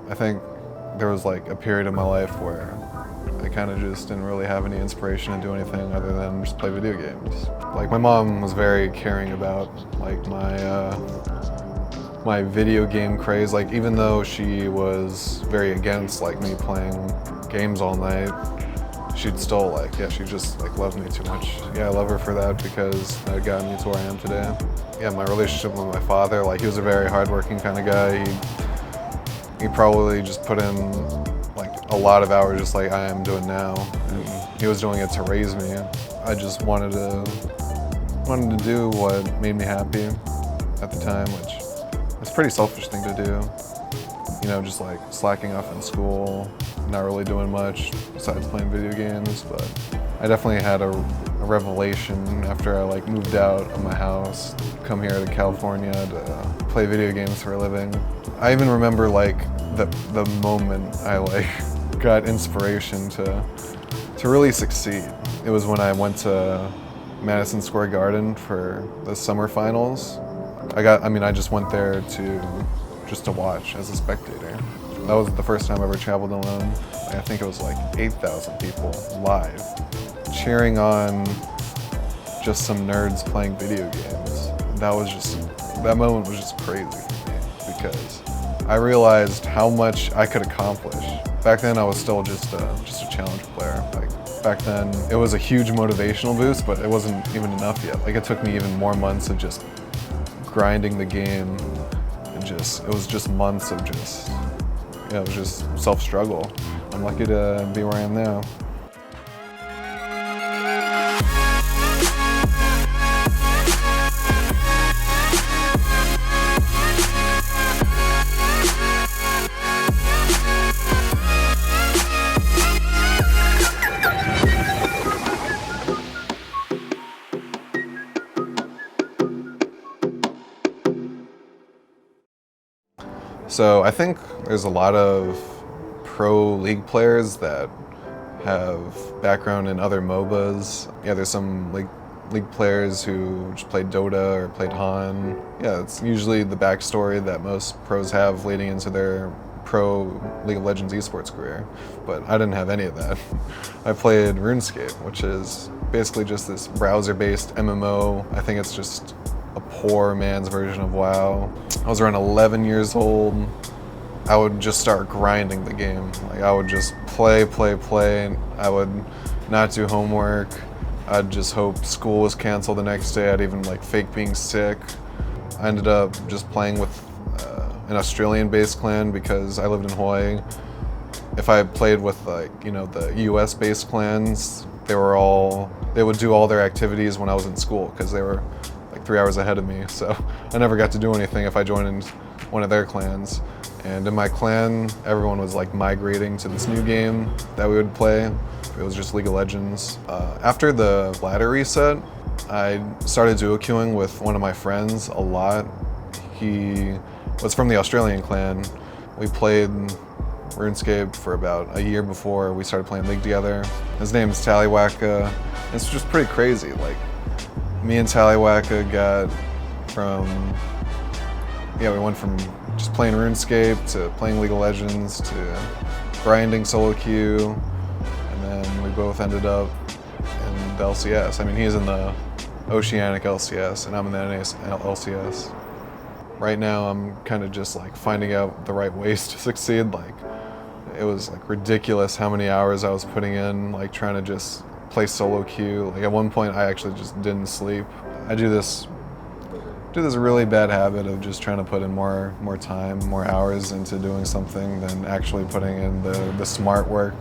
I think there was like a period in my life where I kind of just didn't really have any inspiration to do anything other than just play video games. Like my mom was very caring about like my video game craze. Like even though she was very against like me playing games all night, she'd still like, yeah, she just like loved me too much. Yeah, I love her for that because that got me to where I am today. Yeah, my relationship with my father, like he was a very hardworking kind of guy. He probably just put in like a lot of hours just like I am doing now. And he was doing it to raise me. I just wanted to do what made me happy at the time, which was a pretty selfish thing to do. You know, just like slacking off in school, not really doing much besides playing video games, but I definitely had a revelation after I like moved out of my house, come here to California to play video games for a living. I even remember like the moment I like got inspiration to really succeed. It was when I went to Madison Square Garden for the summer finals. I just went there to watch as a spectator. That was the first time I ever traveled alone. I think it was like 8,000 people live, cheering on just some nerds playing video games. That moment was just crazy for me because I realized how much I could accomplish. Back then I was still just a challenge player. Like back then it was a huge motivational boost, but it wasn't even enough yet. Like it took me even more months of just grinding the game. It was just months of it was just self-struggle. I'm lucky to be where I am now. So I think there's a lot of pro league players that have background in other MOBAs. Yeah, there's some league players who just played Dota or played Han. Yeah, it's usually the backstory that most pros have leading into their pro League of Legends eSports career. But I didn't have any of that. I played RuneScape, which is basically just this browser-based MMO. I think it's just a poor man's version of WoW. I was around 11 years old. I would just start grinding the game. Like I would just play. I would not do homework. I'd just hope school was canceled the next day. I'd even like fake being sick. I ended up just playing with an Australian-based clan because I lived in Hawaii. If I played with like, you know, the US-based clans, they would do all their activities when I was in school because they were like 3 hours ahead of me. So I never got to do anything if I joined in one of their clans. And in my clan, everyone was like migrating to this new game that we would play. It was just League of Legends. After the ladder reset, I started duo queuing with one of my friends a lot. He was from the Australian clan. We played RuneScape for about a year before we started playing League together. His name is Tallywacka. It's just pretty crazy. Like, me and Tallywacka we went from just playing RuneScape to playing League of Legends to grinding solo queue, and then we both ended up in the LCS. I mean, he's in the Oceanic LCS and I'm in the NA LCS. Right now I'm kind of just like finding out the right ways to succeed. Like it was like ridiculous how many hours I was putting in, like trying to just play solo queue. Like at one point I actually just didn't sleep. I do this really bad habit of just trying to put in more time, more hours into doing something than actually putting in the smart work,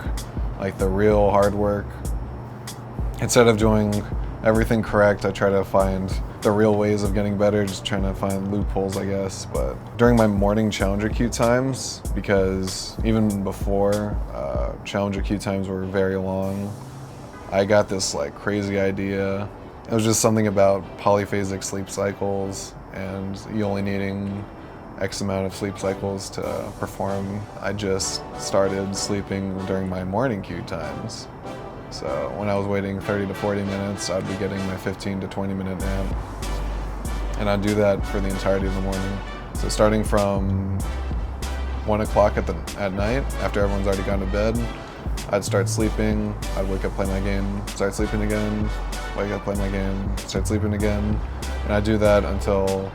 like the real hard work. Instead of doing everything correct, I try to find the real ways of getting better, just trying to find loopholes, I guess. But during my morning challenger queue times, because even before challenger queue times were very long, I got this like crazy idea. It was just something about polyphasic sleep cycles and you only needing X amount of sleep cycles to perform. I just started sleeping during my morning queue times. So when I was waiting 30 to 40 minutes, I'd be getting my 15 to 20 minute nap. And I'd do that for the entirety of the morning. So starting from 1 o'clock at night, after everyone's already gone to bed, I'd start sleeping, I'd wake up, play my game, start sleeping again, wake up, play my game, start sleeping again. And I'd do that until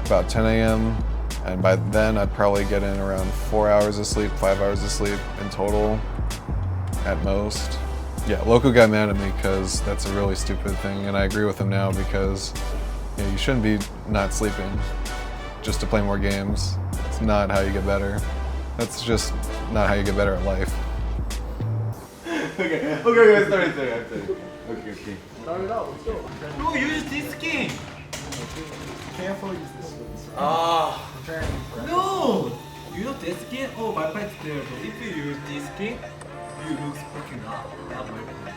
about 10 a.m. And by then I'd probably get in around 4 hours of sleep, 5 hours of sleep in total at most. Yeah, Loco got mad at me because that's a really stupid thing, and I agree with him now because you shouldn't be not sleeping just to play more games. It's not how you get better. That's just not how you get better at life. Okay, start it. Okay. Start it out, let's go. No, use this skin. Careful, use this one. No! You know this skin? Oh, my pet's there, but if you use this skin, you look fucking up. Not my pet.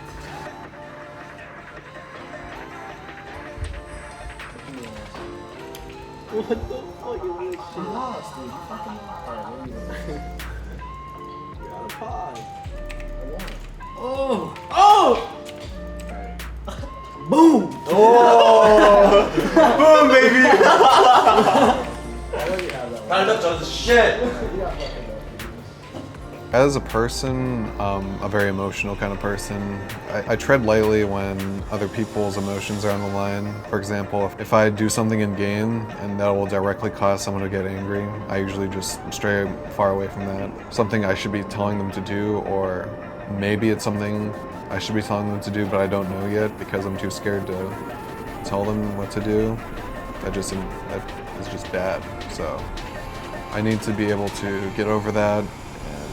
What the fuck is this shit? You lost, dude. You fucking lost. Alright, what are you doing? You got a pod. I won. Oh! Oh! Boom! Oh! Boom, baby! I already have that one. That does shit! You got fucking up. As a person, a very emotional kind of person, I tread lightly when other people's emotions are on the line. For example, if I do something in game and that will directly cause someone to get angry, I usually just stray far away from that. Something I should be telling them to do, or maybe it's something I should be telling them to do but I don't know yet because I'm too scared to tell them what to do. That is just bad. So I need to be able to get over that.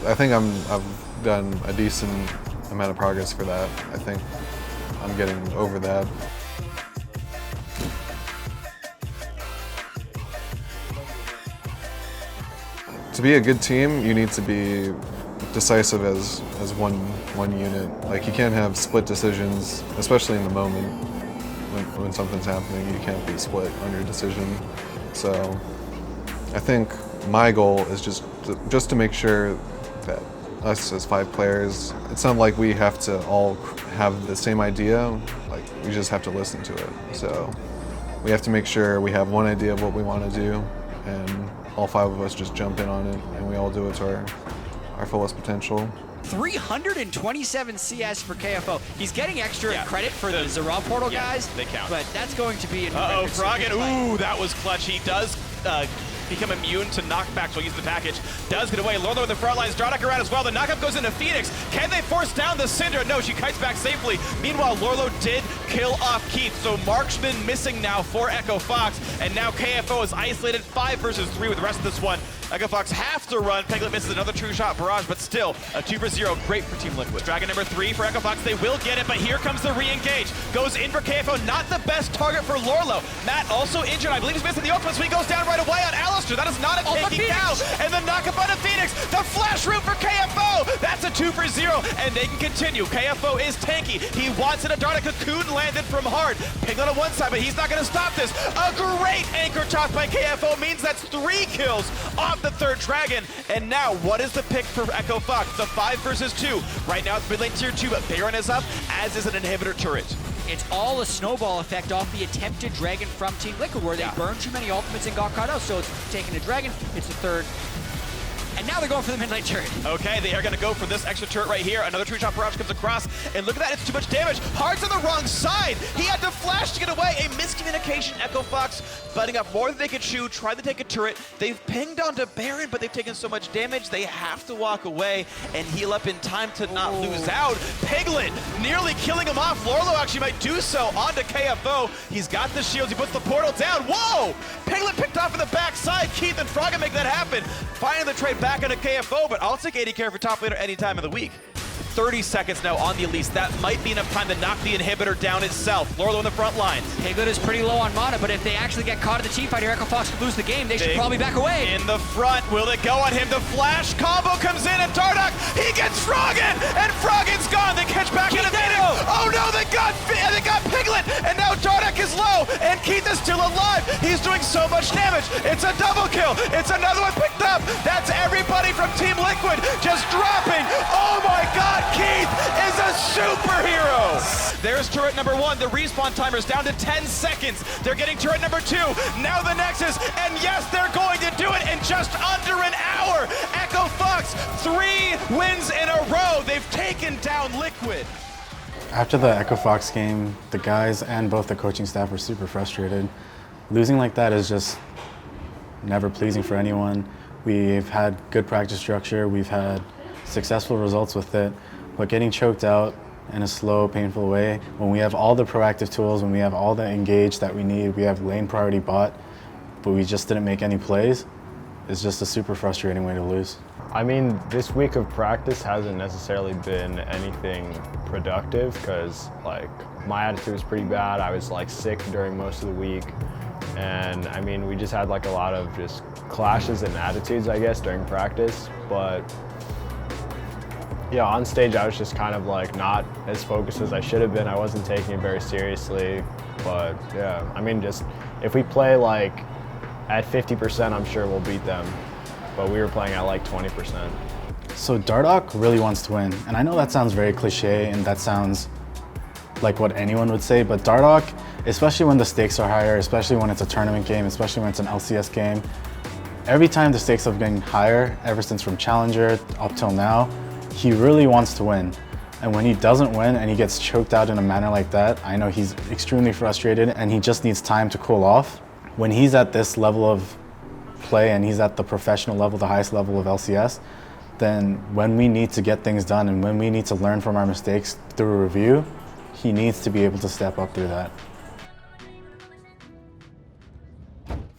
I think I've done a decent amount of progress for that. I think I'm getting over that. To be a good team, you need to be decisive as one unit. Like, you can't have split decisions, especially in the moment when something's happening. You can't be split on your decision. So I think my goal is just to make sure that us as 5 players, it's not like we have to all have the same idea, like we just have to listen to it. So we have to make sure we have one idea of what we want to do, and all 5 of us just jump in on it, and we all do it to our fullest potential. 327 CS for KFO. He's getting extra credit for the Zera portal guys. They count. But that's going to be an Froggen, ooh, that was clutch. He does become immune to knockbacks while using the package. Does get away. Lorlo in the front lines. Dardock around as well. The knockup goes into Phoenix. Can they force down the Syndra? No, she kites back safely. Meanwhile, Lorlo did kill off Keith. So Marksman missing now for Echo Fox. And now KFO is isolated 5 versus 3 with the rest of this one. Echo Fox have to run. Peglet misses another true shot barrage, but still a 2-for-0. Great for Team Liquid. Dragon number 3 for Echo Fox. They will get it, but here comes the re-engage. Goes in for KFO. Not the best target for Lorlo. Matt also injured. I believe he's missing the ultimate, so he goes down right away on Alistair. That is not a tanky cow. And the knockup on the Phoenix. The flash route for KFO. That's a 2-for-0, and they can continue. KFO is tanky. He wants it. A Dardock cocoon landed from hard. Piglet on one side, but he's not going to stop this. A great anchor toss by KFO means that's 3 kills off the 3rd Dragon. And now, what is the pick for Echo Fox? The 5 versus 2. Right now, it's mid lane tier 2, but Baron is up, as is an inhibitor turret. It's all a snowball effect off the attempted Dragon from Team Liquid, where they burned too many ultimates and got caught out. So it's taking a Dragon, it's the 3rd. And now they're going for the mid lane turret. Okay, they are going to go for this extra turret right here. Another true shot barrage comes across, and look at that, it's too much damage. Hard's on the wrong side. He had to flash to get away. A miscommunication. Echo Fox butting up more than they could chew, tried to take a turret. They've pinged onto Baron, but they've taken so much damage, they have to walk away and heal up in time to not lose out. Piglet nearly killing him off. Lorlo actually might do so onto KFO. He's got the shields, he puts the portal down. Whoa! Piglet picked off in the backside. Keith and Froggen make that happen. Finding the trade back into KFO, but I'll take AD carry for top laner any time of the week. 30 seconds now on the Elise. That might be enough time to knock the inhibitor down itself. Lorlo in the front lines. Piglet is pretty low on mana, but if they actually get caught in the teamfight here, Echo Fox could lose the game. They should probably back away. In the front, will it go on him? The flash combo comes in, and Dardock, he gets Froggen, and Froggen's gone. They catch back into Phoenix. Oh no, they got Piglet, and now Dardock is low, and Keith is still alive. He's doing so much damage. It's a double kill. It's another one picked up. That's everybody from Team Liquid just dropping. Oh my God, Keith is a superhero. There's turret turret number 1. The respawn timer is down to 10 seconds. They're getting turret number 2. Now the Nexus, and yes, they're going to do it in just under an hour. Echo Fox, 3 wins in a row. They've taken down Liquid. After the Echo Fox game, the guys and both the coaching staff were super frustrated. Losing like that is just never pleasing for anyone. We've had good practice structure, we've had successful results with it, but getting choked out in a slow, painful way, when we have all the proactive tools, when we have all the engage that we need, we have lane priority bot, but we just didn't make any plays, it's just a super frustrating way to lose. I mean, this week of practice hasn't necessarily been anything productive because, like, my attitude was pretty bad. I was, like, sick during most of the week. And, I mean, we just had, like, a lot of just clashes in attitudes, I guess, during practice. But, yeah, on stage, I was just kind of, like, not as focused as I should have been. I wasn't taking it very seriously. But, yeah, I mean, just if we play, like, at 50%, I'm sure we'll beat them. But we were playing at like 20%. So Dardoch really wants to win, and I know that sounds very cliche and that sounds like what anyone would say, but Dardoch, especially when the stakes are higher, especially when it's a tournament game, especially when it's an LCS game, every time the stakes have been higher, ever since from Challenger up till now, he really wants to win. And when he doesn't win and he gets choked out in a manner like that, I know he's extremely frustrated and he just needs time to cool off. When he's at this level of play and he's at the professional level, the highest level of LCS, then when we need to get things done and when we need to learn from our mistakes through a review, he needs to be able to step up through that.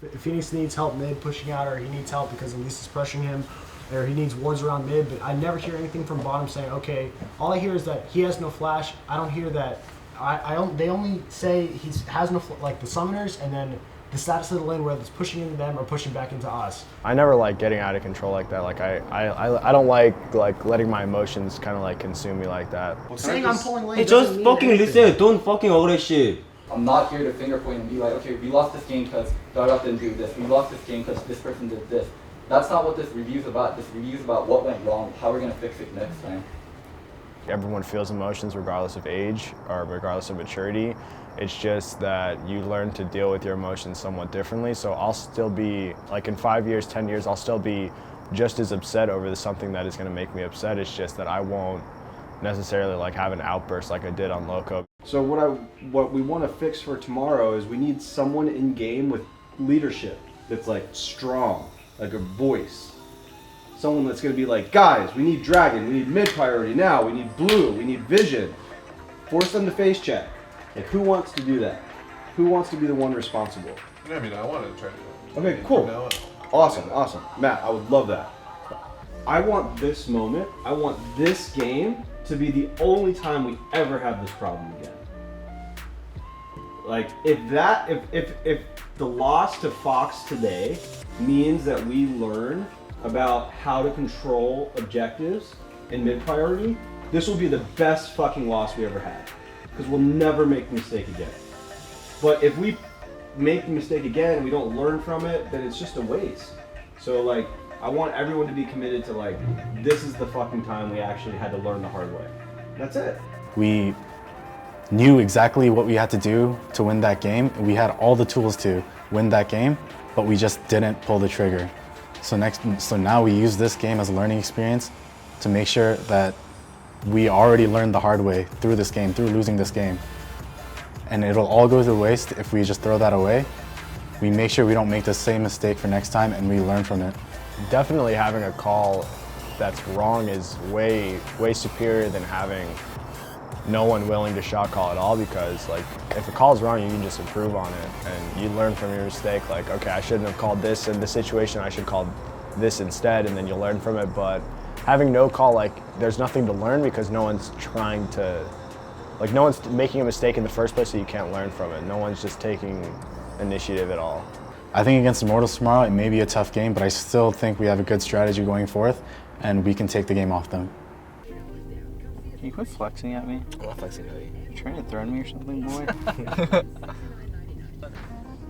If Phoenix needs help mid pushing out, or he needs help because Elise is pressuring him, or he needs wards around mid, but I never hear anything from bottom saying, okay, all I hear is that he has no flash. I don't hear that. They only say he has no, like the summoners, and then the status of the lane, whether it's pushing into them or pushing back into us. I never like getting out of control like that. Like I don't like letting my emotions kind of like consume me like that. Saying I'm pulling lane. Hey, just fucking listen. Don't fucking all that shit. I'm not here to finger point and be like, okay, we lost this game because Dardoch didn't do this. We lost this game because this person did this. That's not what this review's about. This review's about what went wrong, how we're gonna fix it next time. Everyone feels emotions regardless of age or regardless of maturity. It's just that you learn to deal with your emotions somewhat differently. So I'll still be, like in 5 years, 10 years, I'll still be just as upset over something that is gonna make me upset. It's just that I won't necessarily like have an outburst like I did on Loco. So what we want to fix for tomorrow is we need someone in game with leadership that's like strong, like a voice. Someone that's going to be like, guys, we need dragon, we need mid priority now, we need blue, we need vision. Force them to face check. Like, who wants to do that? Who wants to be the one responsible? I mean, I want to try to do it. Okay, cool. Awesome, awesome. Matt, I would love that. I want this moment, I want this game to be the only time we ever have this problem again. Like, if the loss to Fox today means that we learn about how to control objectives in mid priority, this will be the best fucking loss we ever had. Because we'll never make the mistake again. But if we make the mistake again and we don't learn from it, then it's just a waste. So like, I want everyone to be committed to like, this is the fucking time we actually had to learn the hard way. That's it. We Knew exactly what we had to do to win that game. We had all the tools to win that game, but we just didn't pull the trigger. So now we use this game as a learning experience to make sure that we already learned the hard way through this game, through losing this game. And it'll all go to waste if we just throw that away. We make sure we don't make the same mistake for next time and we learn from it. Definitely having a call that's wrong is way superior than having no one willing to shot call at all, because like if a call is wrong, you can just improve on it and you learn from your mistake. Like, okay, I shouldn't have called this in this situation, I should call this instead, and then you'll learn from it. But having no call, like there's nothing to learn because no one's trying to, like no one's making a mistake in the first place, so you can't learn from it. No one's just taking initiative at all. I think against Immortals tomorrow, it may be a tough game, but I still think we have a good strategy going forth and we can take the game off them. Can you quit flexing at me? I'm not flexing at you. You trying to threaten me or something, boy?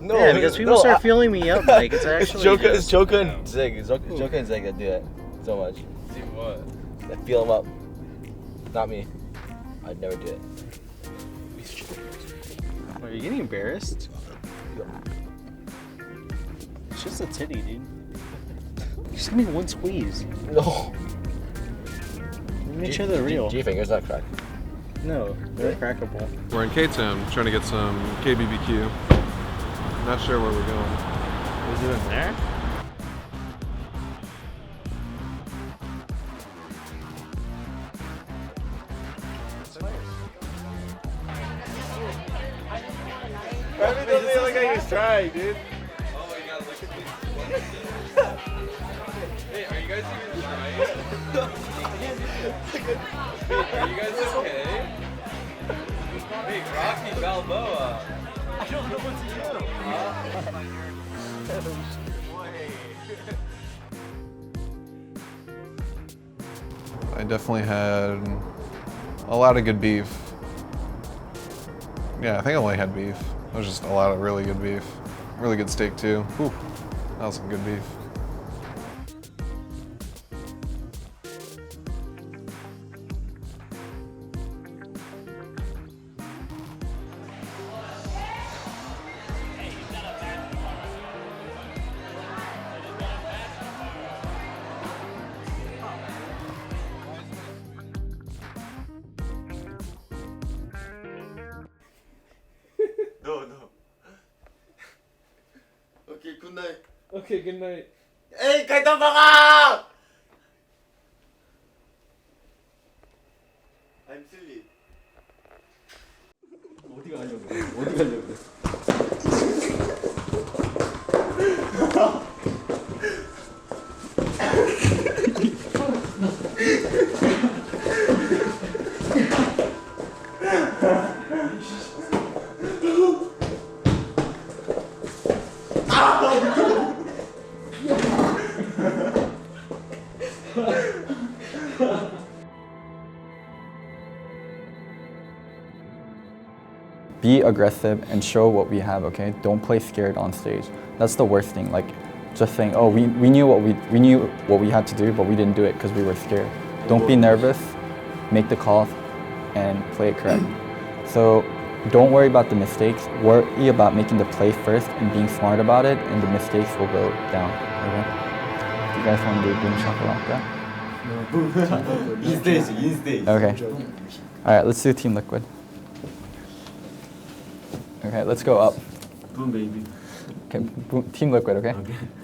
No, yeah, because people start feeling me up, like it's actually. It's Joker and Zig. It's Joker and Zig that do that so much. Do what? That feel them up. Not me. I'd never do it. Are you getting embarrassed? It's just a titty, dude. Just give me one squeeze. No. Make sure they're real. G fingers not cracked. No, they're crackable. We're in K-Town trying to get some KBBQ. Not sure where we're going. Was it in there? It doesn't look like he's trying, dude. Oh, you gotta look at me. Hey, are you guys even trying? Hey, are you guys okay? Hey, Rocky Balboa. I don't know what to do. I definitely had a lot of good beef. Yeah, I think I only had beef. It was just a lot of really good beef. Really good steak too. Whew, that was some good beef. No. Okay, good night. Okay, good night. Hey, kahit ang baka! I'm silly. 어디 가려고? 어디 가려고? Be aggressive and show what we have, okay? Don't play scared on stage. That's the worst thing. Like, just saying, oh, we knew what we had to do, but we didn't do it because we were scared. Don't be nervous. Make the call and play it correct. So don't worry about the mistakes. Worry about making the play first and being smart about it, and the mistakes will go down. Okay? Do you guys want to do boom shakalaka? Instage. Okay. All right, let's do Team Liquid. Okay, let's go up. Boom, baby. Okay, Team Liquid, okay?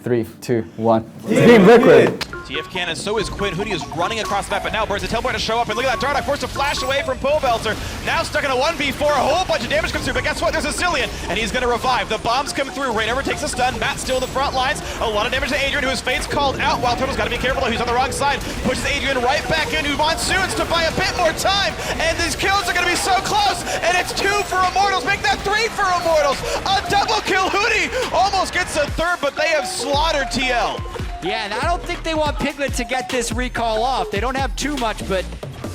3, 2, 1. Team Liquid! TF Cannon, so is Quinn. Hootie is running across the map, but now Burns a teleport to show up, and look at that Dardock forced to flash away from Pobelter. Now stuck in a 1v4, a whole bunch of damage comes through, but guess what? There's a Cillian, and he's gonna revive. The bombs come through, Rainover takes a stun, Matt still in the front lines. A lot of damage to Adrian, whose fate's called out. Wild Turtle's gotta be careful though, he's on the wrong side. Pushes Adrian right back into Monsoons to buy a bit more time, and these kills are gonna be so close, and it's 2 for Immortals, make that 3 for Immortals. A double kill, Hootie almost gets a third, but they have slaughtered TL. Yeah, and I don't think they want Piglet to get this recall off. They don't have too much, but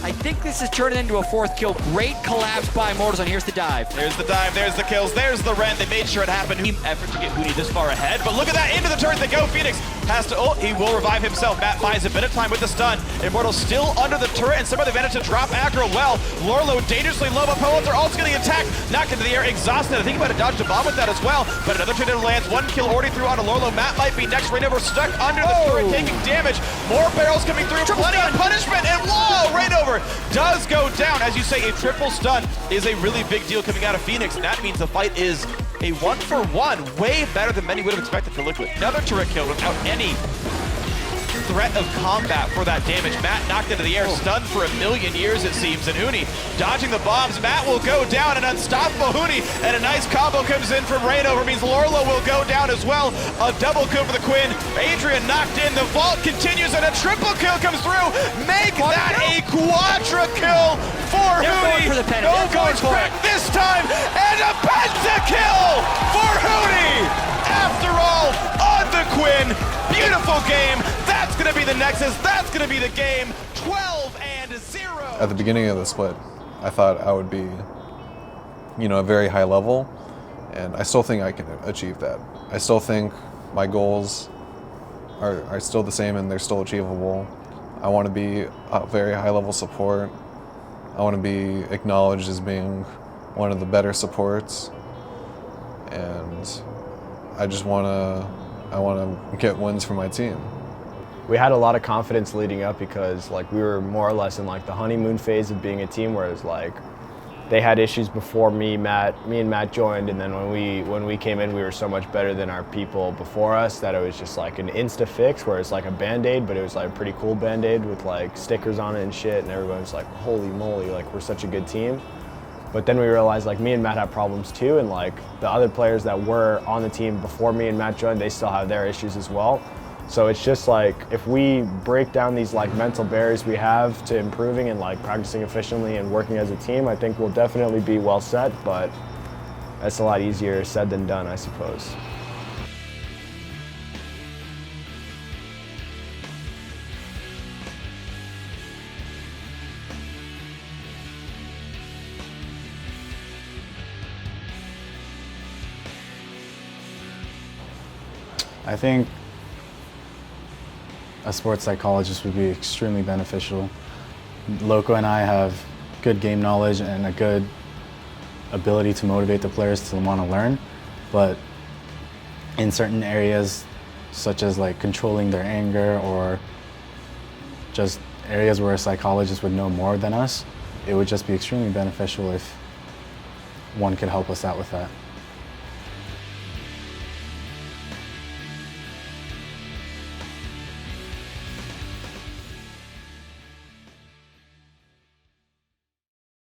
I think this is turning into a 4th kill. Great collapse by Immortals, and here's the dive. There's the dive, there's the kills, there's the rent. They made sure it happened. Team effort to get Hootie this far ahead, but look at that, into the turret they go. Phoenix has to, oh, he will revive himself. Matt buys a bit of time with the stun. Immortals still under the turret, and somehow they managed to drop aggro well. Lorlo dangerously low, but Poets are also getting attacked. Knocked into the air, exhausted. I think he might have dodged a bomb with that as well, but another tornado lands. 1 kill already through onto Lorlo. Matt might be next. Rainover stuck under the turret, taking damage. More barrels coming through, plenty of punishment, and whoa, Rainover does go down. As you say, a triple stun is a really big deal coming out of Phoenix, and that means the fight is a 1-for-1, way better than many would have expected for Liquid. Another turret kill without any threat of combat for that damage. Matt knocked into the air, stunned for 1,000,000 years it seems, and Hootie dodging the bombs. Matt will go down, an unstoppable Hootie, and a nice combo comes in from Rainover, means Lorlo will go down as well. A double kill for the Quinn. Adrian knocked in, the vault continues, and a triple kill comes through. Make that a quadra kill for Hootie. No voice crack this time, and a pentakill for Hootie. After all, on the Quinn. Beautiful game. That's going to be the Nexus. That's going to be the game. 12-0. At the beginning of the split, I thought I would be, a very high level, and I still think I can achieve that. I still think my goals are still the same and they're still achievable. I want to be a very high level support. I want to be acknowledged as being one of the better supports. and I just want to get wins for my team. We had a lot of confidence leading up because like we were more or less in like the honeymoon phase of being a team, whereas like they had issues before me and Matt joined, and then when we came in, we were so much better than our people before us that it was just like an insta fix, where it's like a band-aid, but it was like a pretty cool band-aid with like stickers on it and shit, and everyone was like, holy moly, like we're such a good team. But then we realized like me and Matt have problems too, and like the other players that were on the team before me and Matt joined, they still have their issues as well. So it's just like, if we break down these like mental barriers we have to improving and like practicing efficiently and working as a team, I think we'll definitely be well set, but that's a lot easier said than done, I suppose. I think a sports psychologist would be extremely beneficial. Loco and I have good game knowledge and a good ability to motivate the players to want to learn, but in certain areas, such as like controlling their anger or just areas where a psychologist would know more than us, it would just be extremely beneficial if one could help us out with that.